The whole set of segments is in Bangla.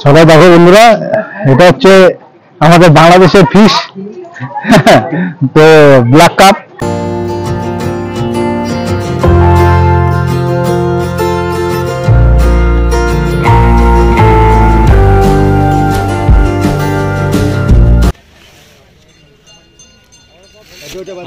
সবাই দেখো বন্ধুরা, এটা হচ্ছে আমাদের বাংলাদেশের ফিশ তো black cup.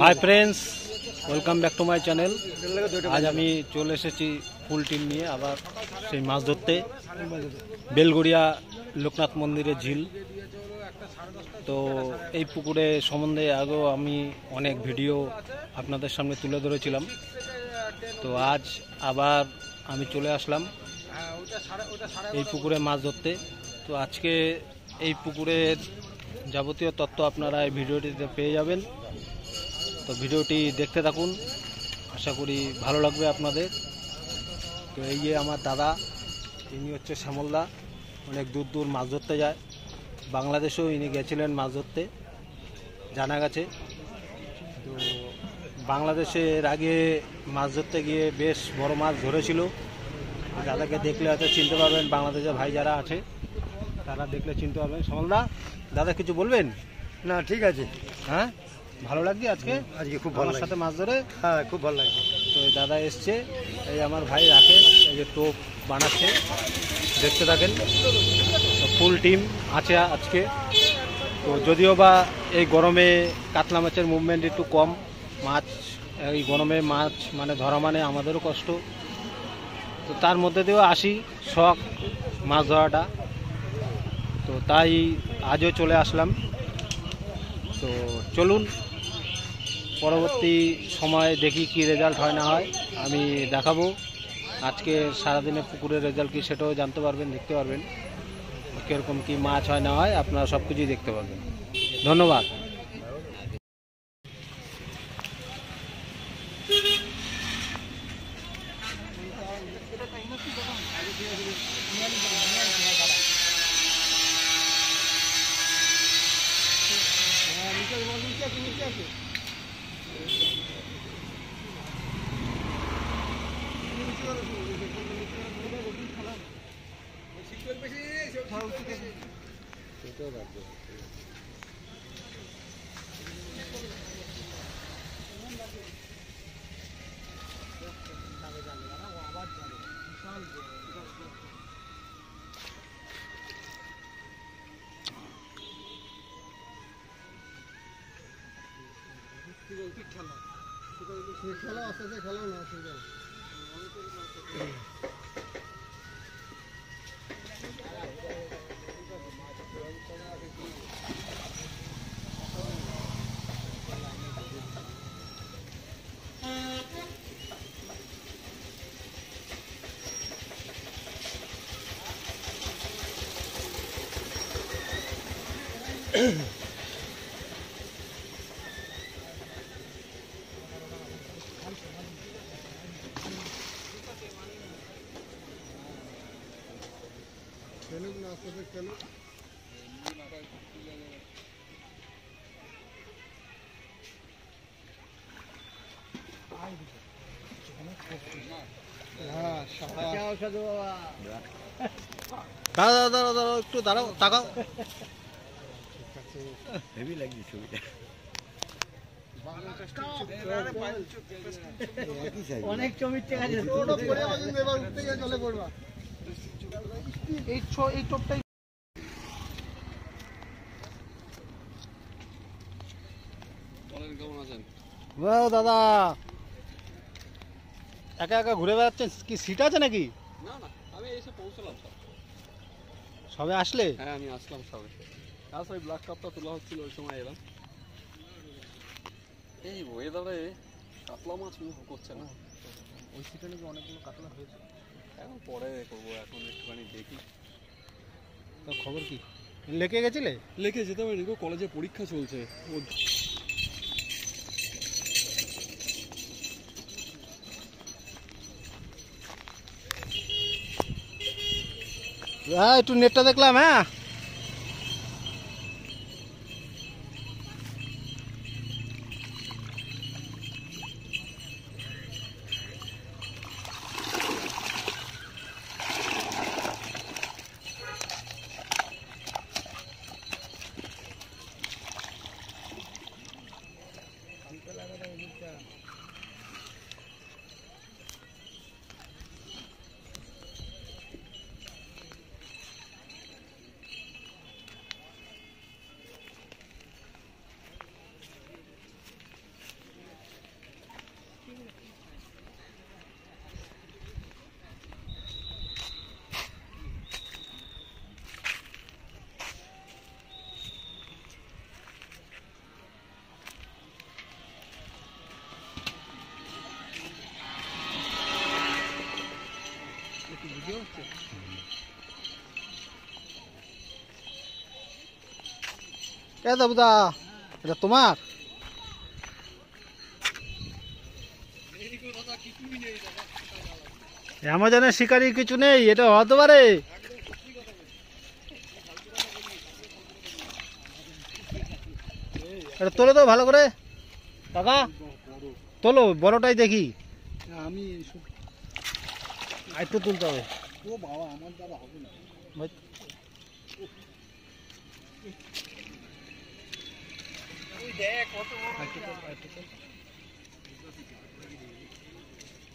Hi friends, welcome back to my channel. আজ আমি চলে এসেছি ফুল টিম নিয়ে আবার সেই মাছ ধরতে বেলগড়িয়া লোকনাথ মন্দিরের ঝিল। তো এই পুকুরে সম্বন্ধে আগেও আমি অনেক ভিডিও আপনাদের সামনে তুলে ধরেছিলাম। তো আজ আবার আমি চলে আসলাম এই পুকুরে মাছ ধরতে। তো আজকে এই পুকুরের যাবতীয় তথ্য আপনারা এই ভিডিওটিতে পেয়ে যাবেন। তো ভিডিওটি দেখতে থাকুন, আশা করি ভালো লাগবে আপনাদের। তো এই যে আমার দাদা, ইনি হচ্ছে শ্যামলদা, অনেক দূর দূর মাছ ধরতে যায়। বাংলাদেশেও ইনি গেছিলেন মাছ ধরতে, জানা গেছে। তো বাংলাদেশের আগে মাছ ধরতে গিয়ে বেশ বড় মাছ ধরেছিল। দাদাকে দেখলে হয়তো চিনতে পারবেন, বাংলাদেশের ভাই যারা আছে তারা দেখলে চিনতে পারবেন। শ্যামলদা, দাদা কিছু বলবেন? না, ঠিক আছে। হ্যাঁ, ভালো লাগছে আজকে খুব ভালো আমার সাথে মাছ ধরে। হ্যাঁ, খুব ভালো লাগছে। তো দাদা এসছে, এই আমার ভাই রাখেন, এই যে টোপ বানাচ্ছে, দেখতে থাকেন। তো ফুল টিম আছে আজকে। তো যদিও বা এই গরমে কাতলা মাছের মুভমেন্ট একটু কম, মাছ এই গরমে মাছ মানে ধরা মানে আমাদেরও কষ্ট। তো তার মধ্যে দিয়েও আসি শখ মাছ ধরাটা, তো তাই আজও চলে আসলাম। তো চলুন পরবর্তী সময়ে দেখি কি রেজাল্ট হয় না হয়, আমি দেখাবো। আজকে সারাদিনে পুকুরের রেজাল্ট কি সেটাও জানতে পারবেন, দেখতে পারবেন কীরকম কি মাছ হয় না হয়, আপনারা সব কিছুই দেখতে পারবেন। ধন্যবাদ। খেলা আস্তে আস্তে খেলা না অসুবিধা। খেলুক না, আস্তে আস্তে খেলুক। দাঁড়াও দাঁড়াও দাঁড়াও, একটু দাঁড়াও, তাকাও। হেভি লাগছে ছবিটা। অনেক ছবি ঠিক আছে। চলে পড়বা এই টোপটাই। দাদা একা একা ঘুরে বেড়াচ্ছেন, কি সিট আছে নাকি? না না, আমি এসে পৌঁছলাম সবে আসলে? হ্যাঁ, আমি আসলাম সবে। আজ ওই ব্ল্যাক কাপটা তোলা হচ্ছিল, ওই সময় এলাম। এই ওয়েদারে কাতলা মাছ মুখ করছে না। ওই সিটে নাকি অনেকগুলো কাতলা হয়েছে। এখন পরে করবো, এখন একটুখানি দেখি। তো খবর কি, লেকে গেছিলে? লেকে যেতে পারিনি গো, কলেজে পরীক্ষা চলছে। হ্যাঁ, একটু নেটটা দেখলাম। হ্যাঁ, কে দাবুদা, এটা তোমার? অ্যামাজনের শিকারি কিছু নেই, এটা হতে পারে। এটা তোলো তো ভালো করে কাকা, তোলো বড়টাই দেখি। আমি একটু তুলতে হবে। ও বাবা, আমার দ্বারা হবে না। ভাই,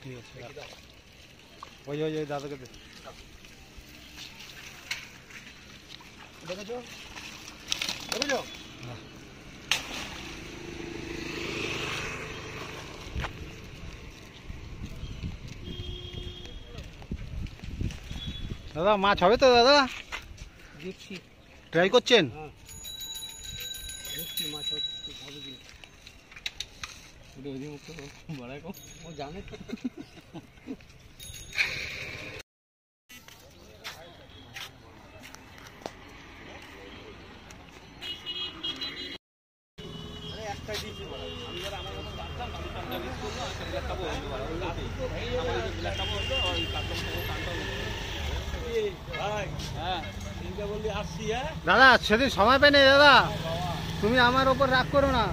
ঠিক আছে, ওই ওই ওই দাদাকে দে। দেখেছো দেখেছো? দাদা মাছ হবে তো দাদা? দেখছি ট্রাই করছেন? দেখছি মাছ হচ্ছে, হবে কি ও জানে তো। দাদা সেদিন সময় পাই নাই দাদা, তুমি আমার ওপর রাগ করো না।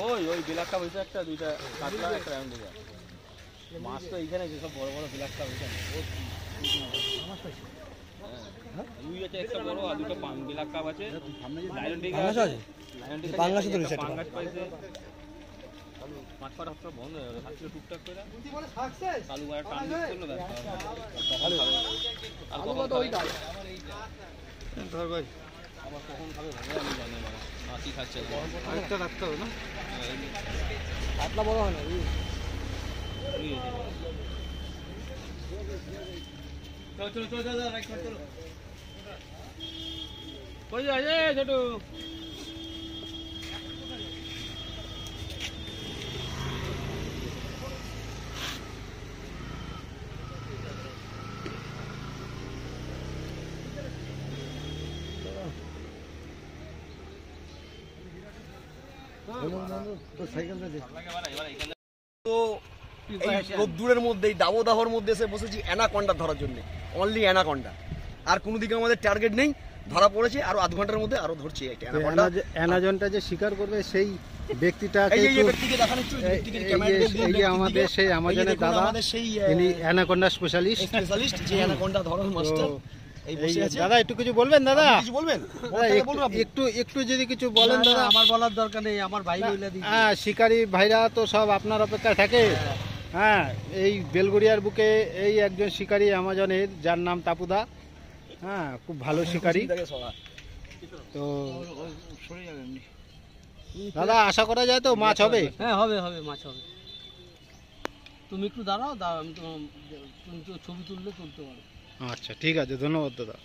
ওই ওই বিলাক্কা হয়েছে একটা, দুইটা কাতলা একটা রাউন্ড দিয়ে মাছ তো এইখানে যেসব বড় বড় বিলাক্কা ওইখানে রুই আছে একটা বড়, আর দুটো বিলাক্কা আছে, লায়ন টিকা আছে, লায়ন টিকা পাঙ্গাস পাইছে। মাছ পাড়া সব বন্ধ হয়ে গেল, হাতটা টুকটাক করে কালু গায়ে টান দিচ্ছিল, ব্যাস আর কখন ধর ভাই আবার কখন খাবে ভাবে আমি জানি না, মাছই খাচ্ছে আরেকটা রাখতে হবে না? পাতলা বড় হয় না। চলো চলো চলো রাইট চলো কই যায় রে ছোট? তো এই রোদ্দুরের মধ্যে, দাবদাহর মধ্যে এসে বসেছি অ্যানাকন্ডা ধরার জন্য, অনলি অ্যানাকন্ডা। আর কোনো দিকে আমাদের টার্গেট নেই, ধরা পড়েছে আরো আধ ঘন্টার মধ্যে আরো ধরছি একটা অ্যানাকন্ডা। অ্যামাজনটা যে শিকার করবে সেই ব্যক্তিটা এই যে ব্যক্তিকে দেখানো হচ্ছে, ব্যক্তিকে ক্যামেরা দিয়ে আমাদের সেই অ্যামাজনের দাদা, আমাদের সেই ইনি অ্যানাকন্ডা স্পেশালিস্ট। স্পেশালিস্ট যে অ্যানাকন্ডা ধরার মাস্টার এই বসে আছে। দাদা একটু কিছু বলবেন দাদা? কিছু বলবেন? একটু একটু যদি কিছু বলেন দাদা। আমার বলার দরকার নেই, আমার ভাই বলে দিই। হ্যাঁ, শিকারী ভাইরা তো সব আপনার অপেক্ষায় থাকে। হ্যাঁ, এই বেলগড়িয়ার বুকে এই একজন শিকারী অ্যামাজনের, যার নাম তাপুদা। হ্যাঁ, খুব ভালো শিকারী। তো দাদা আশা করা যায় তো মাছ হবে? হ্যাঁ হবে হবে, মাছ হবে। তুমি একটু দাঁড়াও, আমি তুমি তো ছবি তুলতে পারো। আচ্ছা ঠিক আছে, ধন্যবাদ দাদা।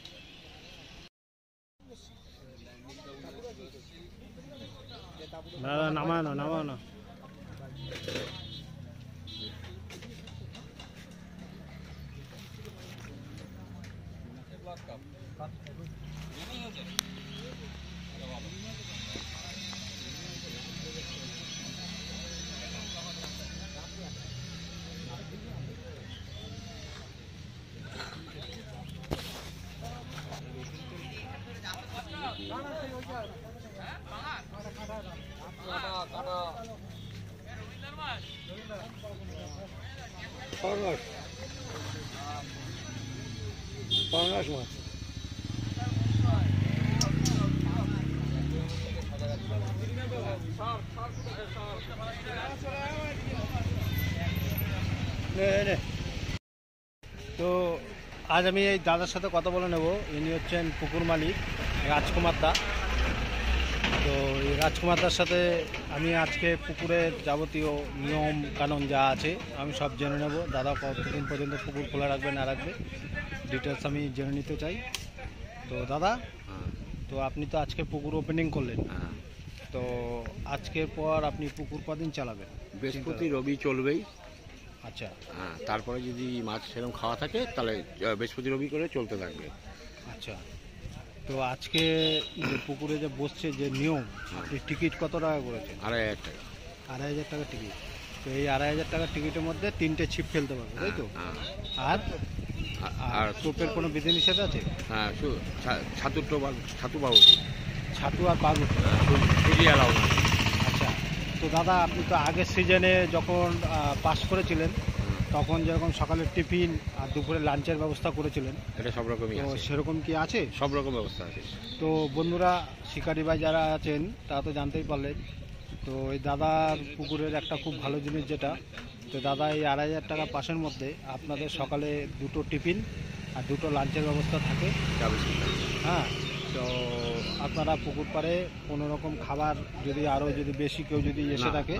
দাদা নামায় না, নামায় না। পাঁচ মাছ। তো আজ আমি এই দাদার সাথে কথা বলে নেব। ইনি হচ্ছেন পুকুর মালিক রাজকুমার দা। তো এই রাজকুমার দার সাথে আমি আজকে পুকুরের যাবতীয় নিয়ম কানুন যা আছে আমি সব জেনে নেব। দাদা কতদিন পর্যন্ত পুকুর খোলা রাখবে না রাখবে ডিটেলস আমি জেনে নিতে চাই। তো দাদা, তো আপনি তো আজকে পুকুর ওপেনিং করলেন, তো আজকের পর আপনি পুকুর কদিন চালাবেন? বৃহস্পতি রবি চলবেই। আচ্ছা, হ্যাঁ, তারপরে যদি মাছ সেরকম খাওয়া থাকে তাহলে বৃহস্পতি রবি করে চলতে থাকবে। আচ্ছা। তো আজকে যে পুকুরে যে বসছে যে নিয়ম, আপনি টিকিট কত টাকা করেছেন? 2,500 টাকা। 2,500 টাকা টিকিট। তো এই 2,500 টাকার টিকিটের মধ্যে 3টে ছিপ ফেলতে পারবে, তাই তো? হ্যাঁ, আর আর টোপের কোনো বিধিনিষেধ আছে? হ্যাঁ, ছাতু পাবো, ছাতু আর বাবু। ফিরিয়ে এলাও না। আচ্ছা। তো দাদা, আপনি তো আগের সিজনে যখন পাস করেছিলেন তখন যেরকম সকালের টিফিন আর দুপুরে লাঞ্চের ব্যবস্থা করেছিলেন, এটা সব রকমই তো আছে, সেরকম কি আছে? সব রকম ব্যবস্থা আছে। তো বন্ধুরা, শিকারি ভাই যারা আছেন তারা তো জানতেই পারলেন। তো এই দাদার পুকুরের একটা খুব ভালো জিনিস যেটা, তো দাদা এই 2,500 টাকা পাসের মধ্যে আপনাদের সকালে 2টো টিফিন আর 2টো লাঞ্চের ব্যবস্থা থাকে। হ্যাঁ, তো আপনারা পুকুর পাড়ে কোনো রকম খাবার যদি আরও যদি বেশি কেউ যদি এসে থাকে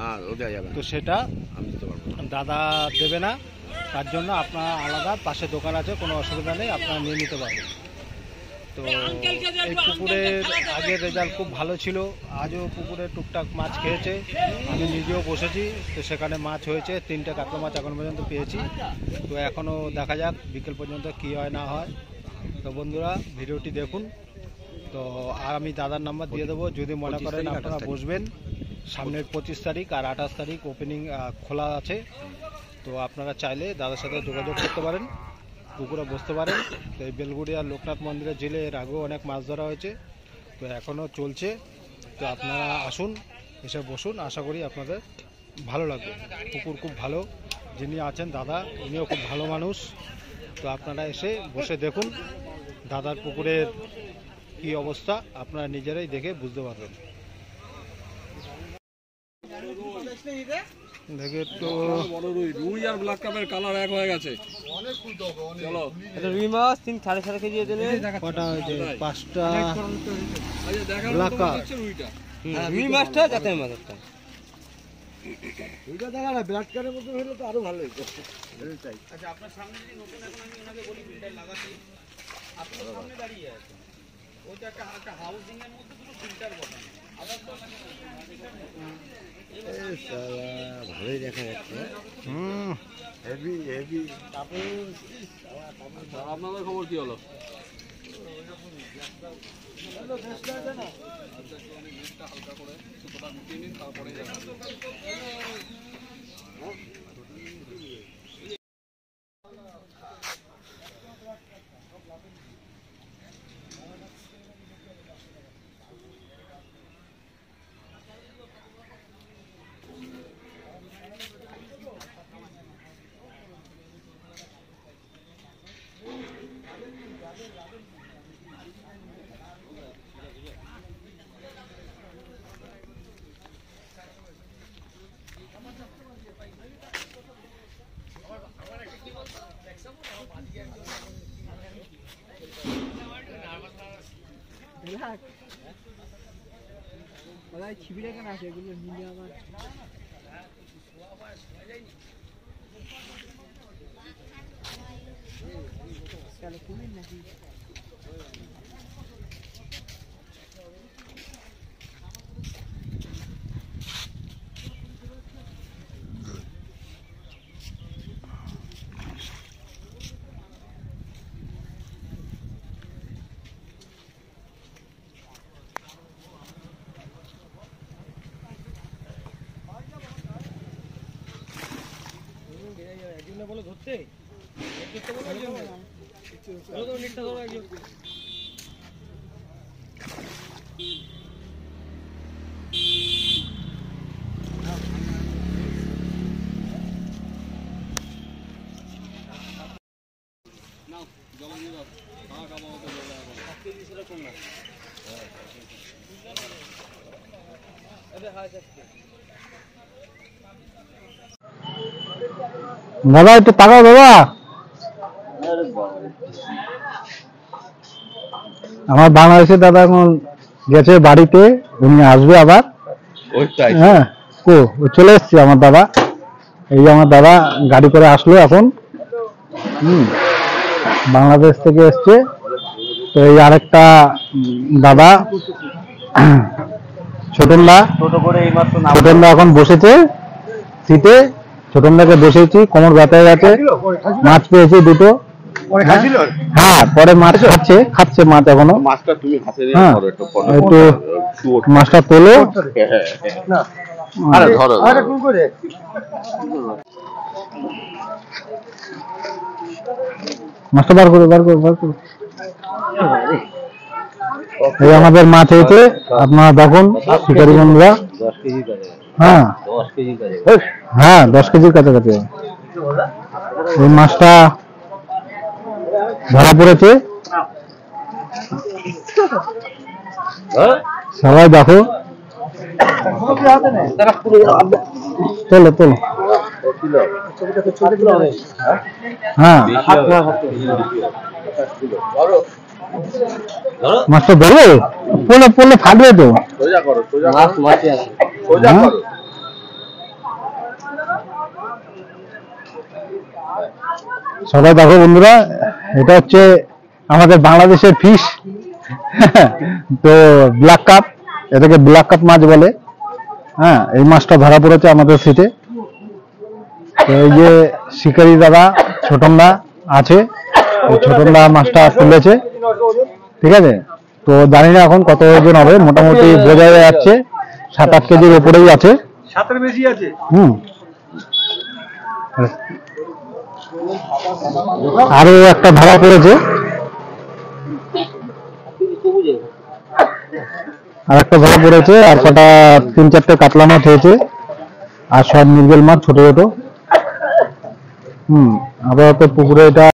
তো সেটা আমি দিতে পারবো না, দাদা দেবে না। তার জন্য আপনার আলাদা পাশে দোকান আছে, কোনো অসুবিধা নেই, আপনারা নিয়ে নিতে পারবেন। তো এই পুকুরের আগের রেজাল্ট খুব ভালো ছিল, আজও পুকুরে টুকটাক মাছ খেয়েছে, আমি নিজেও বসেছি, তো সেখানে মাছ হয়েছে। 3টে কাতলা মাছ এখন পর্যন্ত পেয়েছি। তো এখনও দেখা যাক বিকেল পর্যন্ত কী হয় না হয়। তো বন্ধুরা, ভিডিওটি দেখুন। তো আর আমি দাদার নাম্বার দিয়ে দেবো, যদি মনে করেন আপনারা বসবেন। সামনের 25 তারিখ আর 28 তারিখ ওপেনিং খোলা আছে, তো আপনারা চাইলে দাদার সাথে যোগাযোগ করতে পারেন, পুকুরে বসতে পারেন। তো এই বেলগুড়িয়া লোকনাথ মন্দিরের জেলে এর আগেও অনেক মাছ ধরা হয়েছে, তো এখনও চলছে। তো আপনারা আসুন, এসে বসুন, আশা করি আপনাদের ভালো লাগবে। পুকুর খুব ভালো, যিনি আছেন দাদা উনিও খুব ভালো মানুষ। তো আপনারা এসে বসে দেখুন দাদার পুকুরের কি অবস্থা, আপনারা নিজেরাই দেখে বুঝতে পারবেন। দেখে তো বড় রুই আর ব্ল্যাক কাপের কালার এক হয়ে গেছে। চলো, রুই মাছ 3-3.5 কেজি দিলে কটা হয়েছে? 5টা আচ্ছা, দেখার ব্ল্যাক মতো কাপ। হচ্ছে রুইটা। রুই মাছটা জাতের মাছ একটা। ওইটা দেখা না, ব্লাড কার্ডের মতো হলে তো আরো ভালো হইতো। আচ্ছা, আপনার সামনে যদি নতুন এখন আমি ওনাকে বলি ফিল্টার লাগাচ্ছি, আপনি সামনে দাঁড়িয়ে আছেন, ওইটা একটা হাউসিং এর মধ্যে দুটো ফিল্টার বসানো। আবার তো ভালোই দেখা যাচ্ছে, হেভি হেভি। আপনাদের খবর কি হলো? হালকা করে সুতোটা মিটিয়ে নিন, তারপরে ছিপিটা কেন আছে এগুলো নিলে আবার তাহলে কুমির নাকি? বলে ধরতে নেটটা ধরো একজন। দাদা একটু তাকাও দাদা, আমার বাংলাদেশে দাদা এখন গেছে বাড়িতে, উনি আসবে আবার। হ্যাঁ ও চলে এসছে আমার দাদা, এই যে আমার দাদা গাড়ি করে আসলো এখন। বাংলাদেশ থেকে এসছে। তো এই আরেকটা দাদা ছোটনদা এখন বসেছে সিটে, ছোটনদাকে বসেছি, কোমর ব্যথা হয়ে গেছে, মাছ পেয়েছি দুটো। হ্যাঁ পরে মাছ খাচ্ছে মাছ এখনো। মাছটা তুমি হাতে হ্যাঁ একটু মাছটা তোলো। আরে ধরো মাছটা বার করো। এই আমাদের মাছ হয়েছে, আপনারা দেখুন শিকারী বন্ধুরা। হ্যাঁ 10 কেজির কাছাকাছি এই মাছটা ধরা পড়েছে। সবাই দেখো, তোলো। হ্যাঁ মাছটা ধরো, পড়লে ফাটবে তো। সবাই দেখো বন্ধুরা, এটা হচ্ছে আমাদের বাংলাদেশের ফিশ। তো ব্ল্যাক কাপ, এটাকে ব্ল্যাক কাপ মাছ বলে। হ্যাঁ এই মাছটা ধরা পড়েছে আমাদের সিটে। তো এই যে শিকারী দাদা ছোটনদা আছে, ছোটনদা মাছটা তুলেছে, ঠিক আছে। তো জানি না এখন কত ওজন হবে, মোটামুটি বোঝা যাচ্ছে 7-8 কেজির উপরেই আছে। আরো একটা ধরা পড়েছে, আর কটা 3-4টে কাতলা মাছ হয়েছে, আর সব মৃগেল মাছ ছোট ছোট। আপাতত পুকুরে এটা